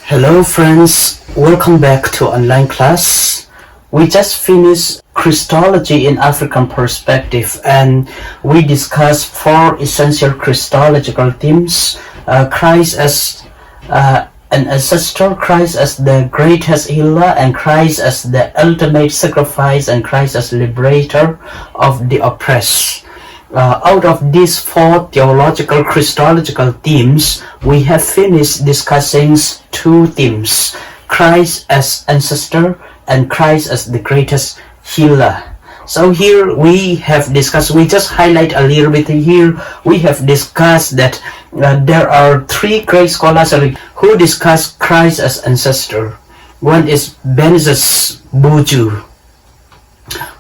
Hello friends, welcome back to online class. We just finished Christology in African perspective and we discussed four essential Christological themes. Christ as an ancestor, Christ as the greatest healer, and Christ as the ultimate sacrifice, and Christ as liberator of the oppressed. Out of these four theological Christological themes, we have finished discussing two themes: Christ as ancestor and Christ as the greatest healer. So here we have discussed, we just highlight a little bit here, we have discussed that there are three great scholars who discuss Christ as ancestor. One is Benzus Buju.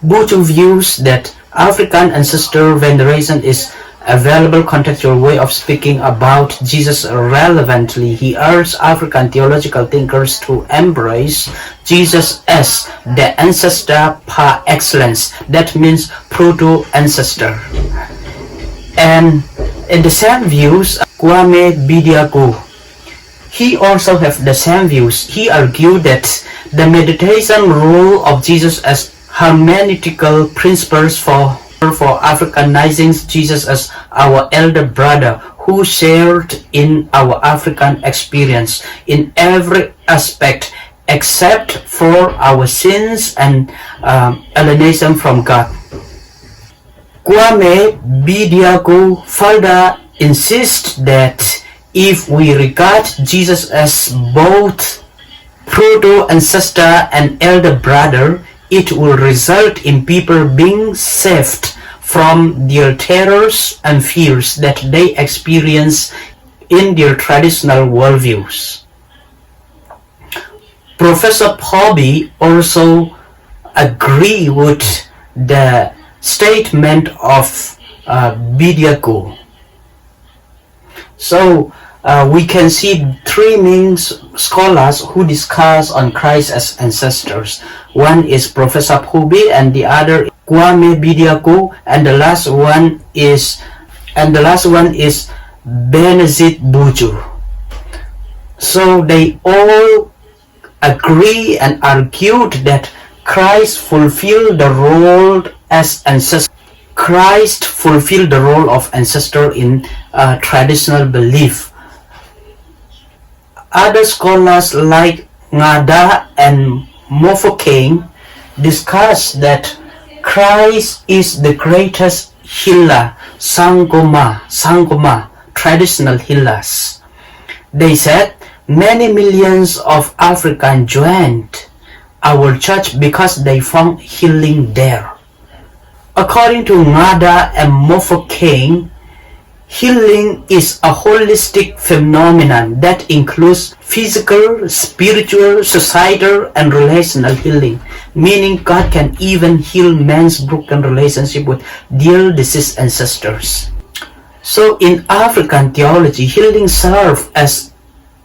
Buju views that African ancestor veneration is a valuable contextual way of speaking about Jesus relevantly. He urged African theological thinkers to embrace Jesus as the ancestor par excellence. That means proto-ancestor. And in the same views, Kwame Bidiaku, he also have the same views. He argued that the meditation role of Jesus as hermeneutical principles for Africanizing Jesus as our elder brother who shared in our African experience in every aspect except for our sins and alienation from God. Kwame Bidiaku further insists that if we regard Jesus as both proto-ancestor and elder brother, it will result in people being saved from their terrors and fears that they experience in their traditional worldviews. Professor Pobby also agreed with the statement of Bidiaku. So we can see three main scholars who discuss on Christ as ancestors. One is Professor Pobby, and the other Kwame Bidiaku, and the last one is Benezit Buju. So they all agree and argued that Christ fulfilled the role as ancestor. Christ fulfilled the role of ancestor in traditional belief. Other scholars like Ngada and Mofokeng discuss that Christ is the greatest healer, Sangoma, traditional healers. They said many millions of Africans joined our church because they found healing there. According to Ngada and Mofokeng, healing is a holistic phenomenon that includes physical, spiritual, societal, and relational healing, meaning God can even heal man's broken relationship with dear deceased ancestors. So in African theology, healing serves as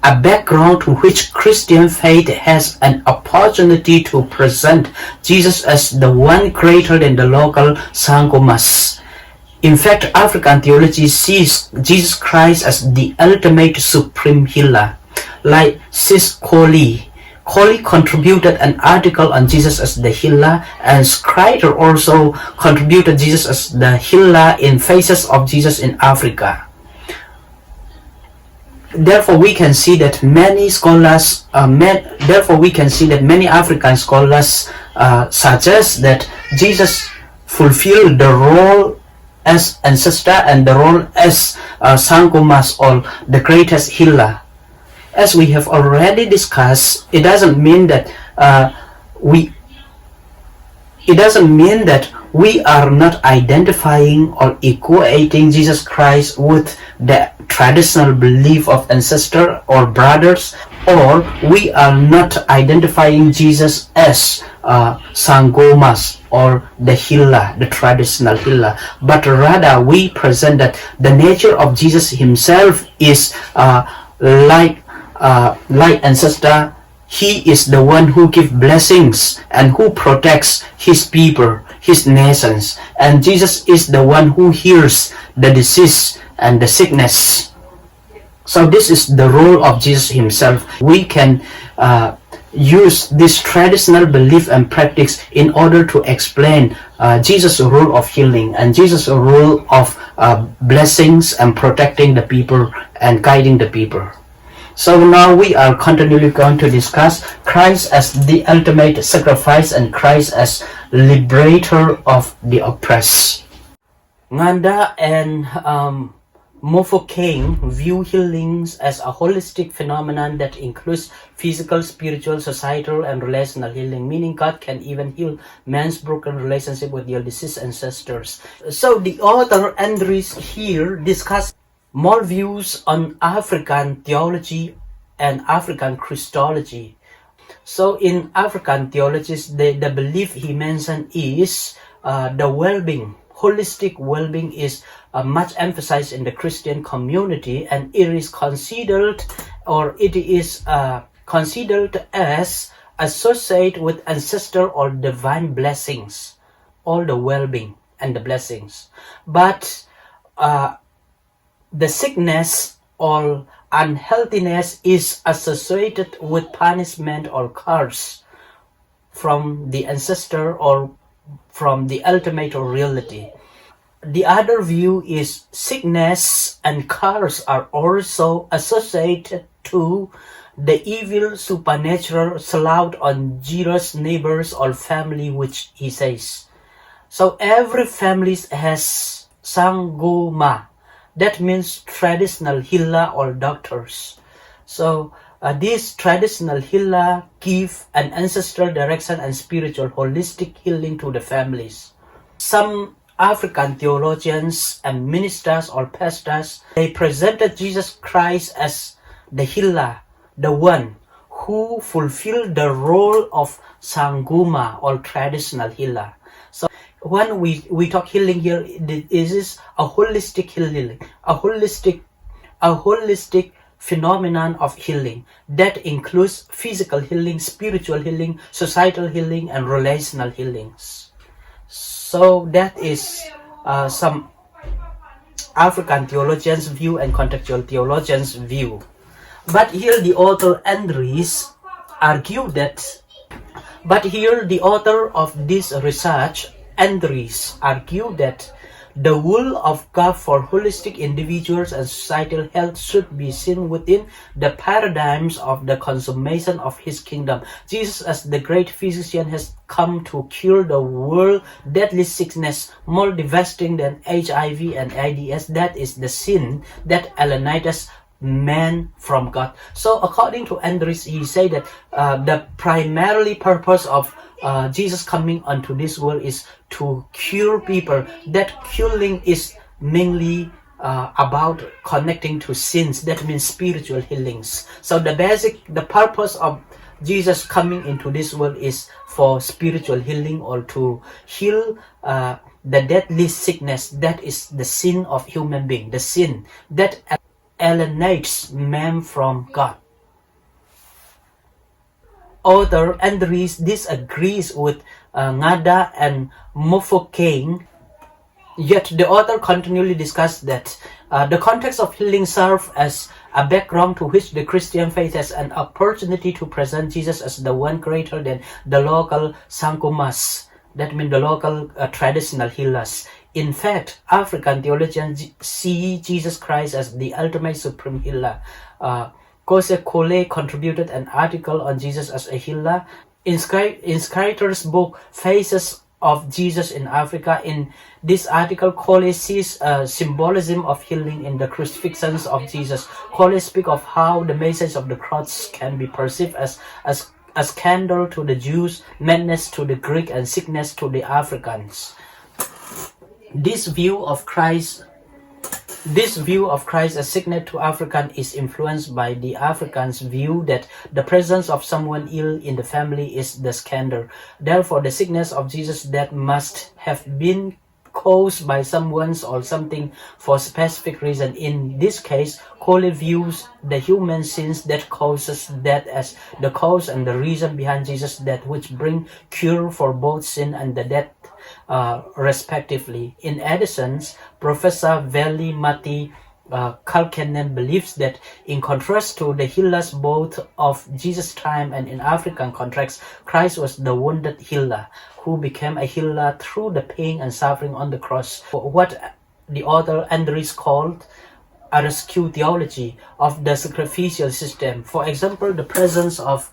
a background to which Christian faith has an opportunity to present Jesus as the one greater than the local Sangomas. In fact, African theology sees Jesus Christ as the ultimate supreme healer. Like Sis Coley contributed an article on Jesus as the healer, and Skrider also contributed Jesus as the healer in Faces of Jesus in Africa. Therefore, we can see that many African scholars suggest that Jesus fulfilled the role as ancestor and the role as Sangomas, or the greatest healer. As we have already discussed, it doesn't mean that we are not identifying or equating Jesus Christ with the traditional belief of ancestor or brothers, or we are not identifying Jesus as Sangomas or the healer, the traditional healer, but rather we present that the nature of Jesus himself is like ancestor. He is the one who gives blessings and who protects his people, his nations, and Jesus is the one who heals the disease and the sickness. So this is the role of Jesus himself. We can use this traditional belief and practice in order to explain Jesus' role of healing and Jesus' role of blessings and protecting the people and guiding the people. So now we are continually going to discuss Christ as the ultimate sacrifice and Christ as liberator of the oppressed. Nganda and Mofokeng view healings as a holistic phenomenon that includes physical, spiritual, societal, and relational healing, meaning God can even heal man's broken relationship with their deceased ancestors. So the author Andres here discusses more views on African theology and African Christology. So in African theologies, the belief he mentioned is the well-being. Holistic well-being is much emphasized in the Christian community, and it is considered as associated with ancestral or divine blessings, all the well-being and the blessings. But the sickness or unhealthiness is associated with punishment or curse from the ancestor or from the ultimate reality. The other view is sickness and curse are also associated to the evil supernatural slaughtered on Jesus' neighbors or family, which he says. So every family has sangoma. That means traditional healer or doctors. So these traditional healer give an ancestral direction and spiritual holistic healing to the families. Some African theologians and ministers or pastors, they presented Jesus Christ as the healer, the one who fulfilled the role of sanguma or traditional healer. So when we talk healing here, this is a holistic healing, a holistic phenomenon of healing that includes physical healing, spiritual healing, societal healing, and relational healings. So that is some African theologians' view and contextual theologians' view. But here the author Andres argued that, the author of this research, Andres, argued that the will of God for holistic individuals and societal health should be seen within the paradigms of the consummation of his kingdom. Jesus, as the great physician, has come to cure the world deadly sickness more devastating than HIV and AIDS. That is the sin that alienates man from God. So according to Andres, he said that the primarily purpose of Jesus coming onto this world is to cure people. That curing is mainly about connecting to sins. That means spiritual healings. So the purpose of Jesus coming into this world is for spiritual healing, or to heal the deadly sickness that is the sin of human being, the sin that alienates man from God. Author Andres disagrees with Ngada and Mofokeng, yet the author continually discussed that the context of healing serves as a background to which the Christian faith has an opportunity to present Jesus as the one greater than the local sankumas, that means the local traditional healers. In fact, African theologians see Jesus Christ as the ultimate supreme healer. Kose Kole contributed an article on Jesus as a healer. In Schreiter's book, Faces of Jesus in Africa, in this article, Kole sees symbolism of healing in the crucifixions of Jesus. Kole speaks of how the message of the cross can be perceived as scandal to the Jews, madness to the Greek, and sickness to the Africans. This view of Christ as sickness to African is influenced by the African's view that the presence of someone ill in the family is the scandal. Therefore, the sickness of Jesus that must have been caused by someone or something for specific reason. In this case, Cole views the human sins that causes death as the cause and the reason behind Jesus' death, which bring cure for both sin and the death respectively. In addition, Professor Veli Mati Kalkinen believes that, in contrast to the healers both of Jesus' time and in African contexts, Christ was the wounded healer who became a healer through the pain and suffering on the cross. What the author Andres called a rescue theology of the sacrificial system. For example, the presence of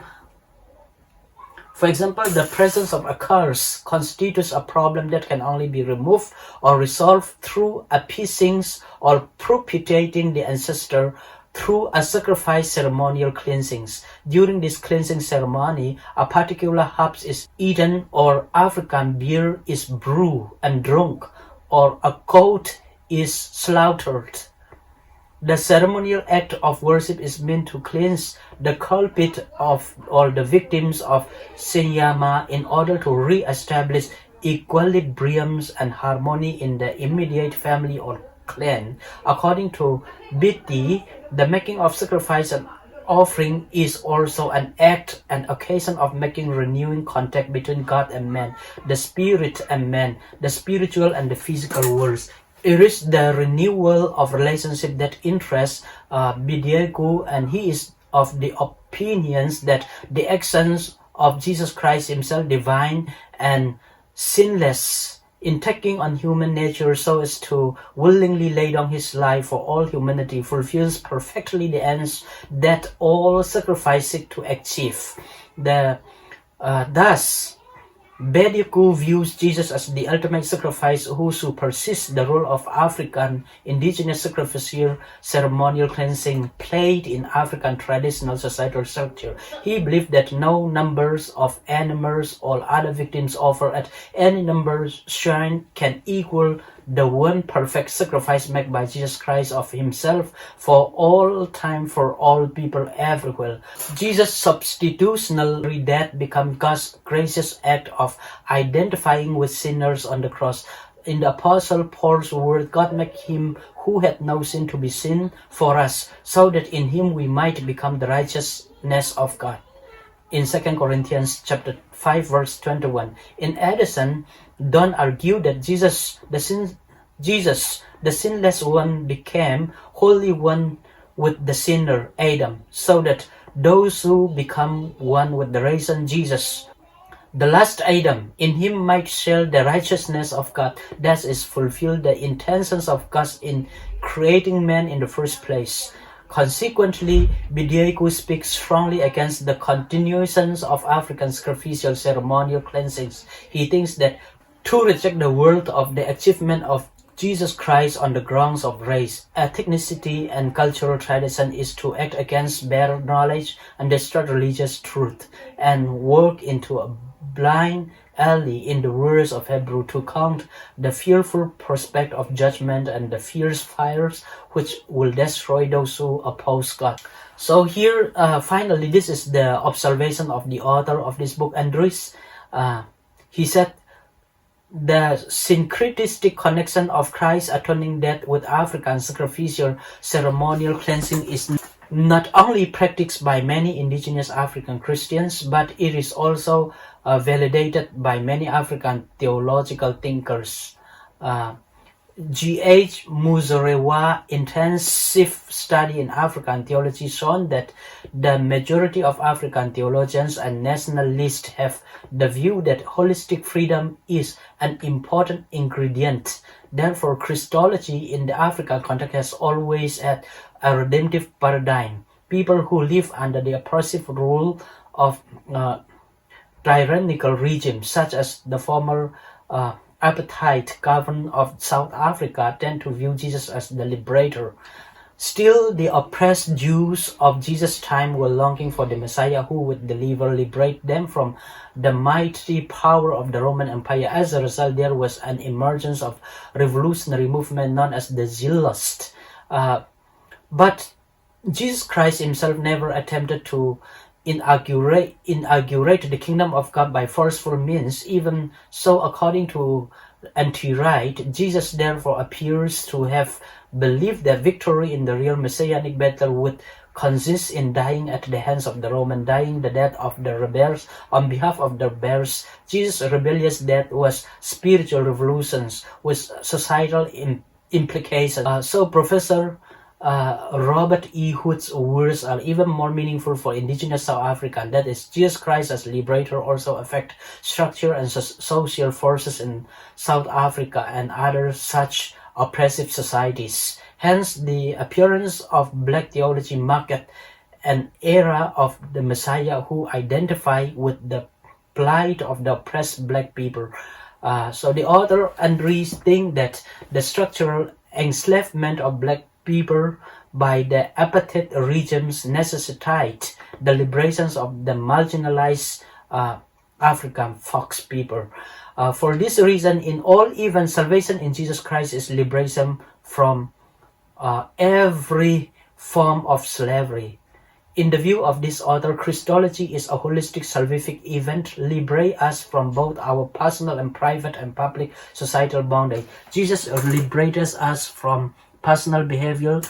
a curse constitutes a problem that can only be removed or resolved through appeasing or propitiating the ancestor through a sacrifice ceremonial cleansings. During this cleansing ceremony, a particular herb is eaten, or African beer is brewed and drunk, or a goat is slaughtered. The ceremonial act of worship is meant to cleanse the culprit of all the victims of Senyama in order to re-establish equilibrium and harmony in the immediate family or clan. According to Biti, the making of sacrifice and offering is also an act and occasion of making renewing contact between God and man, the spirit and man, the spiritual and the physical worlds. It is the renewal of relationship that interests Bidiegu, and he is of the opinions that the actions of Jesus Christ himself, divine and sinless, in taking on human nature so as to willingly lay down his life for all humanity, fulfills perfectly the ends that all sacrifice seek to achieve. Thus, Bediku views Jesus as the ultimate sacrifice who supersedes the role of African indigenous sacrificial ceremonial cleansing played in African traditional societal structure. He believed that no numbers of animals or other victims offered at any number shrine can equal the one perfect sacrifice made by Jesus Christ of himself for all time, for all people everywhere. Jesus' substitutionary death becomes God's gracious act of identifying with sinners on the cross. In the Apostle Paul's word, God made him who had no sin to be sin for us, so that in him we might become the righteousness of God. In 2 Corinthians chapter 5 verse 21. In addition, don't argue that Jesus, the sinless one, became holy one with the sinner, Adam, so that those who become one with the risen Jesus, the last Adam, in him might share the righteousness of God. That is, fulfill the intentions of God in creating man in the first place. Consequently, Bidiegu speaks strongly against the continuations of African sacrificial ceremonial cleansings. He thinks that to reject the world of the achievement of Jesus Christ on the grounds of race, ethnicity, and cultural tradition is to act against bare knowledge and distort religious truth, and walk into a blind alley, in the words of Hebrew, to count the fearful prospect of judgment and the fierce fires which will destroy those who oppose God. So here, finally, this is the observation of the author of this book, Andres. He said, the syncretistic connection of Christ's atoning death with African sacrificial ceremonial cleansing is not only practiced by many indigenous African Christians, but it is also validated by many African theological thinkers. G.H. Muzorewa intensive study in African theology shown that the majority of African theologians and nationalists have the view that holistic freedom is an important ingredient. Therefore, Christology in the African context has always had a redemptive paradigm. People who live under the oppressive rule of tyrannical regimes, such as the former apartheid government of South Africa, tend to view Jesus as the liberator. Still, the oppressed Jews of Jesus' time were longing for the Messiah who would liberate them from the mighty power of the Roman Empire. As a result, there was an emergence of revolutionary movement known as the Zealots. But Jesus Christ himself never attempted to inaugurate the kingdom of God by forceful means. Even so, according to Anti-Wright, Jesus therefore appears to have believed that victory in the real messianic battle would consist in dying at the hands of the Roman, dying the death of the rebels on behalf of the rebels. Jesus' rebellious death was spiritual revolutions with societal implications. So Professor Robert E. Hood's words are even more meaningful for indigenous South Africa, and that is Jesus Christ as liberator also affect structure and social forces in South Africa and other such oppressive societies. Hence, the appearance of Black theology marked an era of the Messiah who identify with the plight of the oppressed Black people. So the author Andres thinks that the structural enslavement of Black people by the apartheid regimes necessitate the liberations of the marginalized African fox people. For this reason, in all events, salvation in Jesus Christ is liberation from every form of slavery. In the view of this author, Christology is a holistic salvific event, liberate us from both our personal and private and public societal bondage. Jesus liberates us from personal behavioral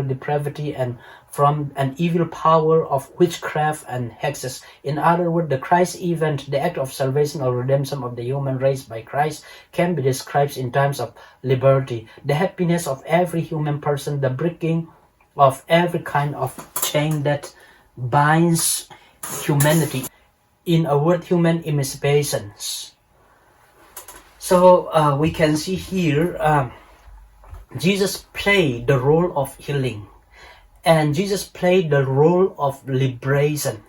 depravity and from an evil power of witchcraft and hexes. In other words, the Christ event, the act of salvation or redemption of the human race by Christ, can be described in terms of liberty, the happiness of every human person, the breaking of every kind of chain that binds humanity. In a word, human emancipations. So we can see here, Jesus played the role of healing. And Jesus played the role of liberator.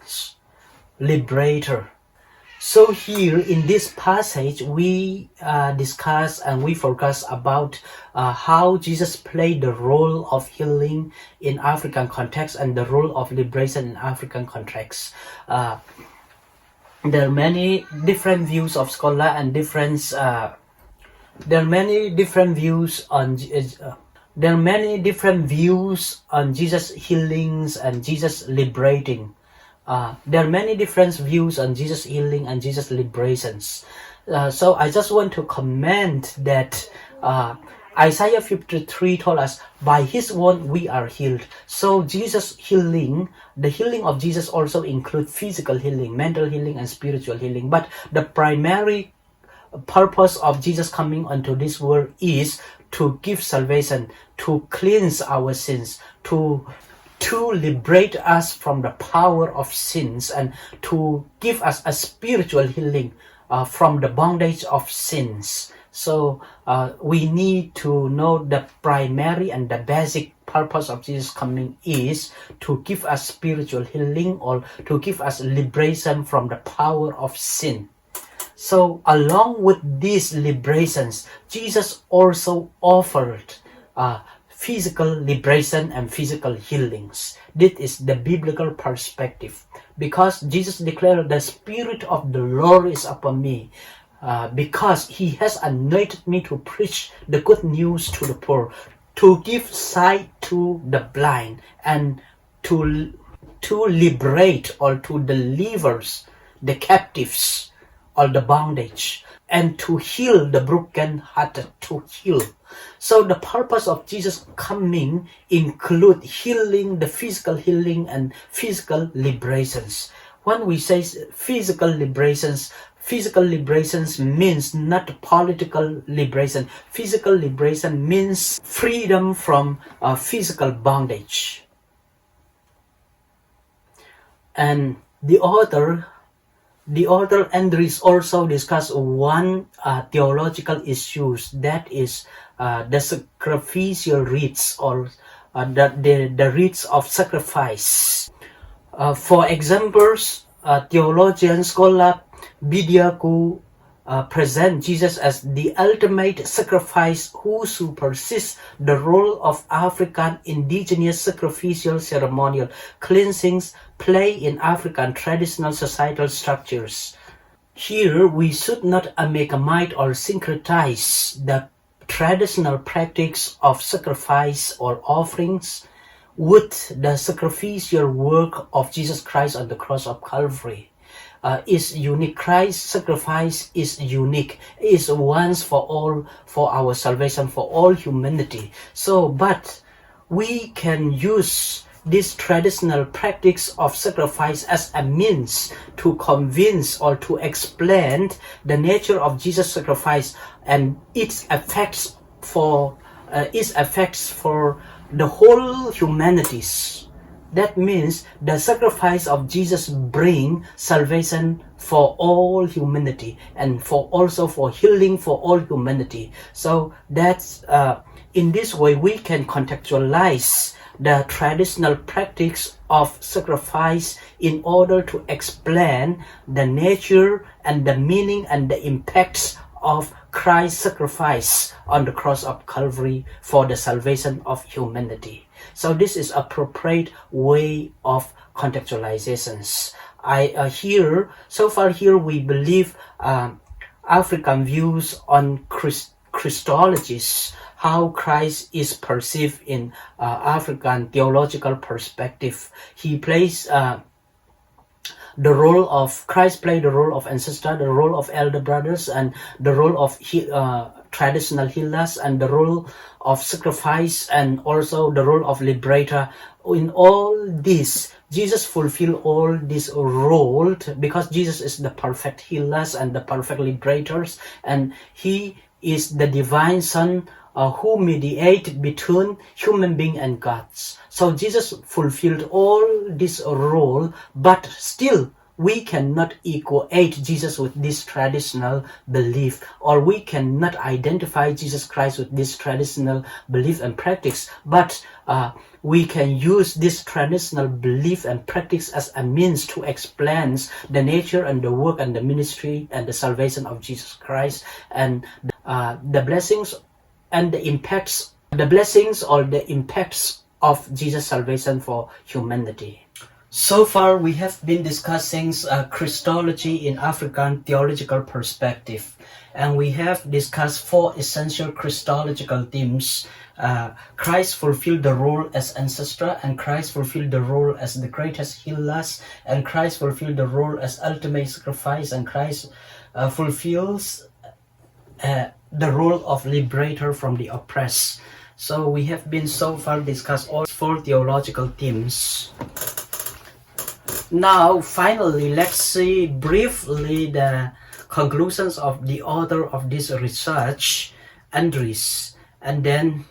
So here in this passage, we discuss and we focus about how Jesus played the role of healing in African context and the role of liberation in African context. There are many different views of scholar and there are many different views on Jesus healings and Jesus liberating. There are many different views on Jesus healing and Jesus liberations. So I just want to comment that Isaiah 53 told us, by his wound we are healed. So Jesus healing, the healing of Jesus also includes physical healing, mental healing, and spiritual healing. But the primary purpose of Jesus coming onto this world is to give salvation, to cleanse our sins, to liberate us from the power of sins, and to give us a spiritual healing from the bondage of sins. So we need to know the primary and the basic purpose of Jesus coming is to give us spiritual healing or to give us liberation from the power of sin. So along with these liberations, Jesus also offered physical liberation and physical healings. This is the biblical perspective, because Jesus declared, the Spirit of the Lord is upon me, because he has anointed me to preach the good news to the poor, to give sight to the blind, and to liberate or to deliver the captives or the bondage, and to heal the broken-hearted, to heal. So the purpose of Jesus coming include healing, the physical healing and physical liberations. When we say physical liberations means not political liberation. Physical liberation means freedom from physical bondage. And the author Andres also discussed one theological issues, that is the sacrificial rites or the rites of sacrifice. For examples, theologian scholar Bidiaku present Jesus as the ultimate sacrifice who supersedes the role of African indigenous sacrificial ceremonial cleansings play in African traditional societal structures. Here we should not amalgamate or syncretize the traditional practice of sacrifice or offerings with the sacrificial work of Jesus Christ on the cross of Calvary. Is unique. Christ's sacrifice is unique, is once for all, for our salvation, for all humanity. So, but we can use this traditional practice of sacrifice as a means to convince or to explain the nature of Jesus' sacrifice and its effects for its effects for the whole humanities. That means the sacrifice of Jesus bring salvation for all humanity and for also for healing for all humanity. So that's in this way we can contextualize the traditional practice of sacrifice in order to explain the nature and the meaning and the impacts of Christ's sacrifice on the cross of Calvary for the salvation of humanity. So this is appropriate way of contextualizations. So far here we believe African views on Christologies, how Christ is perceived in African theological perspective. He plays Christ played the role of ancestor, the role of elder brothers, and the role of traditional healers, and the role of sacrifice, and also the role of liberator. In all this, Jesus fulfilled all this role because Jesus is the perfect healers and the perfect liberators, and he is the divine Son who mediate between human being and gods. So Jesus fulfilled all this role, but still we cannot equate Jesus with this traditional belief, or we cannot identify Jesus Christ with this traditional belief and practice, but we can use this traditional belief and practice as a means to explain the nature and the work and the ministry and the salvation of Jesus Christ, and the blessings and the impacts, the blessings or the impacts of Jesus' salvation for humanity. So far, we have been discussing Christology in African theological perspective, and we have discussed 4 essential Christological themes. Christ fulfilled the role as ancestor, and Christ fulfilled the role as the greatest healers, and Christ fulfilled the role as ultimate sacrifice, and Christ fulfills the role of liberator from the oppressed. So we have been so far discussed all 4 theological themes. Now, finally, let's see briefly the conclusions of the author of this research, Andres, and then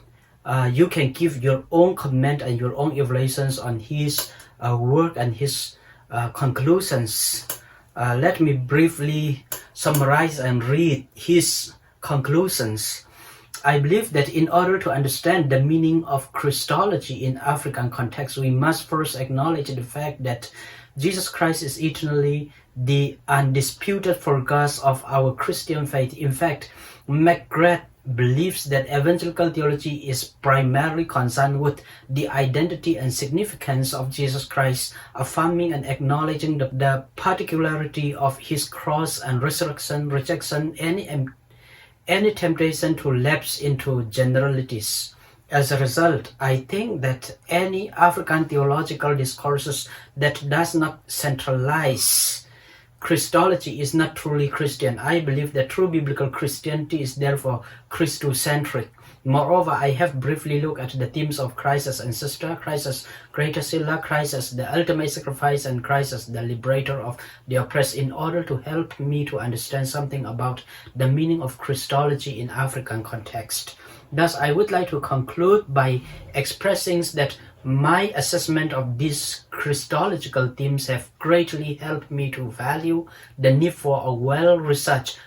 you can give your own comment and your own evaluations on his work and his conclusions. Let me briefly summarize and read his conclusions. I believe that in order to understand the meaning of Christology in African context, we must first acknowledge the fact that Jesus Christ is eternally the undisputed focus of our Christian faith. In fact, McGrath believes that evangelical theology is primarily concerned with the identity and significance of Jesus Christ, affirming and acknowledging the particularity of his cross and resurrection, rejecting any temptation to lapse into generalities. As a result, I think that any African theological discourses that does not centralize Christology is not truly Christian. I believe that true biblical Christianity is therefore Christocentric. Moreover, I have briefly looked at the themes of Christ as ancestor, Christ as greatest healer, Christ as the ultimate sacrifice, and Christ as the liberator of the oppressed in order to help me to understand something about the meaning of Christology in African context. Thus, I would like to conclude by expressing that my assessment of these Christological themes have greatly helped me to value the need for a well-researched,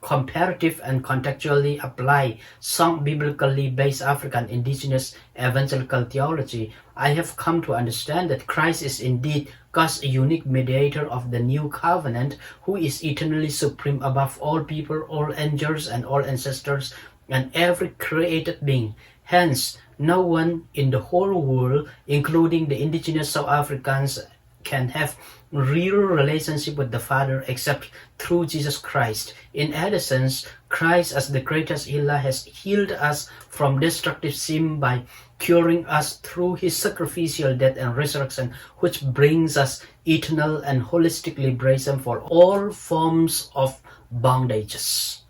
comparative and contextually apply some biblically based African indigenous evangelical theology. I have come to understand that Christ is indeed God's unique mediator of the new covenant, who is eternally supreme above all people, all angels, and all ancestors, and every created being. Hence, no one in the whole world, including the indigenous South Africans, can have real relationship with the Father except through Jesus Christ. In essence, Christ as the greatest healer has healed us from destructive sin by curing us through his sacrificial death and resurrection, which brings us eternal and holistic liberation for all forms of bondages.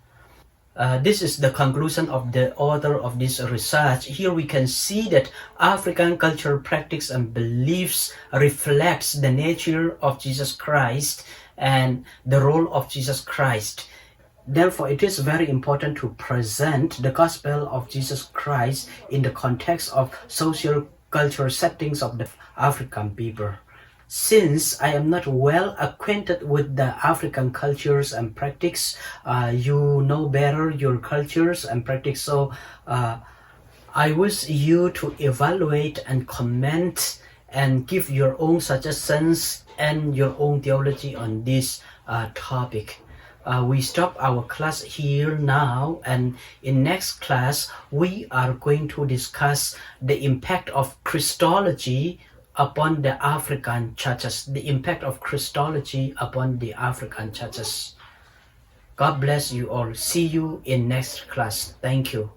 This is the conclusion of the author of this research. Here we can see that African cultural practice and beliefs reflects the nature of Jesus Christ and the role of Jesus Christ. Therefore, it is very important to present the gospel of Jesus Christ in the context of social cultural settings of the African people. Since I am not well acquainted with the African cultures and practice, you know better your cultures and practice, so I wish you to evaluate and comment and give your own suggestions and your own theology on this topic. We stop our class here now, and in next class we are going to discuss the impact of Christology upon the African churches. The impact of Christology upon the African churches. God bless you all. See you in next class. Thank you.